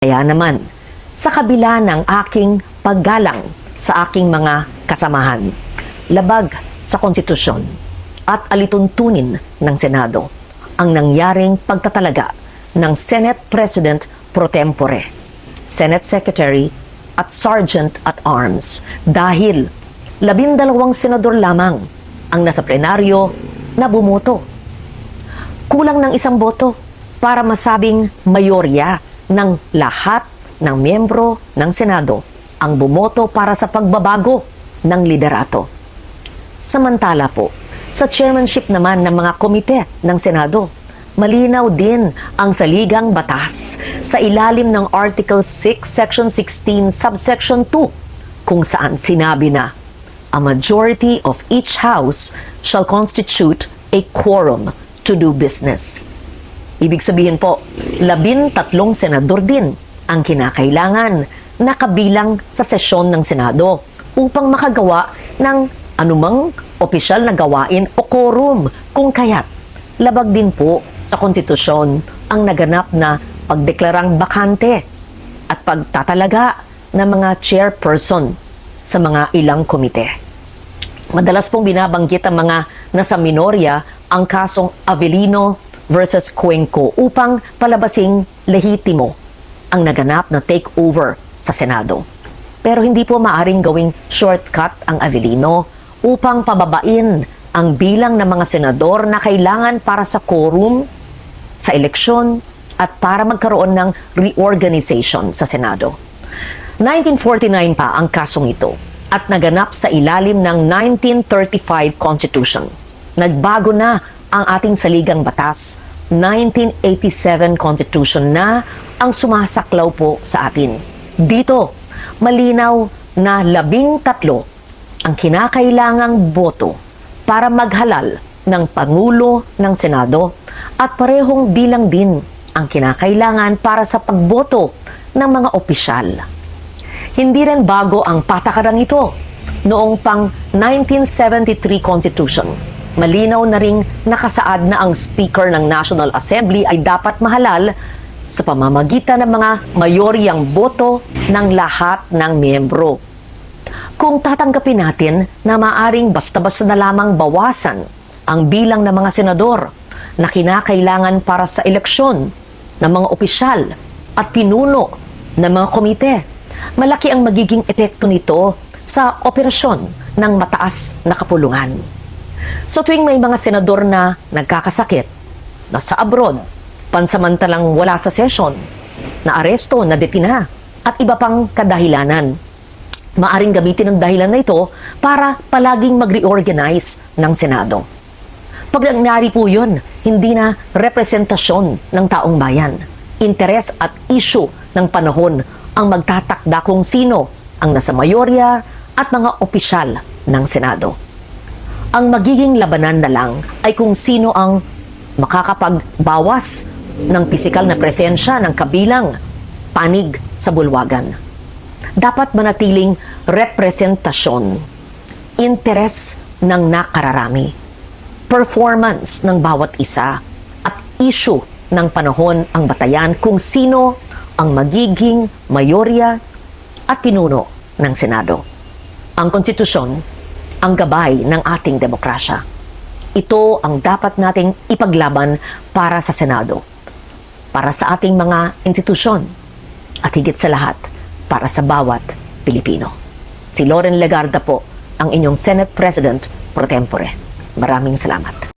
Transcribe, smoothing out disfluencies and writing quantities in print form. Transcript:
Kaya naman, sa kabila ng aking paggalang sa aking mga kasamahan, labag sa konstitusyon at alituntunin ng Senado ang nangyaring pagtatalaga ng Senate President pro tempore, Senate Secretary at Sergeant at Arms dahil 12 senador lamang ang nasa plenaryo na bumoto. Kulang ng isang boto para masabing mayorya ng lahat ng miyembro ng Senado ang bumoto para sa pagbabago ng liderato. Samantala po, sa chairmanship naman ng mga komite ng Senado, malinaw din ang saligang batas sa ilalim ng Article 6, Section 16, Subsection 2, kung saan sinabi na, a majority of each house shall constitute a quorum to do business. Ibig sabihin po, 13 senador din ang kinakailangan na kabilang sa sesyon ng Senado upang makagawa ng anumang opisyal na gawain o quorum, kung kaya't labag din po sa konstitusyon ang naganap na pagdeklarang bakante at pagtatalaga ng mga chairperson sa mga ilang komite. Madalas pong binabanggit ang mga nasa minorya ang kasong Avellino versus Cuenco upang palabasing lehitimo ang naganap na takeover sa Senado. Pero hindi po maaring gawing shortcut ang Avellino upang pababain ang bilang ng mga senador na kailangan para sa quorum, sa eleksyon, at para magkaroon ng reorganization sa Senado. 1949 pa ang kasong ito at naganap sa ilalim ng 1935 Constitution. Nagbago na ang ating saligang batas, 1987 Constitution na ang sumasaklaw po sa atin. Dito, malinaw na 13 ang kinakailangang boto para maghalal ng Pangulo ng Senado at parehong bilang din ang kinakailangan para sa pagboto ng mga opisyal. Hindi rin bago ang patakarang ito. Noong pang 1973 Constitution, malinaw na ring nakasaad na ang Speaker ng National Assembly ay dapat mahalal sa pamamagitan ng mga mayoryang boto ng lahat ng miyembro. Kung tatanggapin natin na maaring basta-basta na lamang bawasan ang bilang ng mga senador na kinakailangan para sa eleksyon ng mga opisyal at pinuno ng mga komite, malaki ang magiging epekto nito sa operasyon ng mataas na kapulungan. So tuwing may mga senador na nagkakasakit, nasa abroad, pansamantalang wala sa session, na aresto, na detina, at iba pang kadahilanan, maaring gamitin ang dahilan na ito para palaging mag-reorganize ng Senado. Pag nangyari po yun, hindi na representasyon ng taong bayan, interes at issue ng panahon ang magtatakda kung sino ang nasa mayorya at mga opisyal ng Senado. Ang magiging labanan na lang ay kung sino ang makakapagbawas ng pisikal na presensya ng kabilang panig sa bulwagan. Dapat manatiling representasyon, interes ng nakararami, performance ng bawat isa at issue ng panahon ang batayan kung sino ang magiging mayorya at pinuno ng Senado. Ang konstitusyon ang gabay ng ating demokrasya. Ito ang dapat nating ipaglaban para sa Senado, para sa ating mga institusyon, at higit sa lahat, para sa bawat Pilipino. Si Loren Legarda po, ang inyong Senate President pro tempore. Maraming salamat.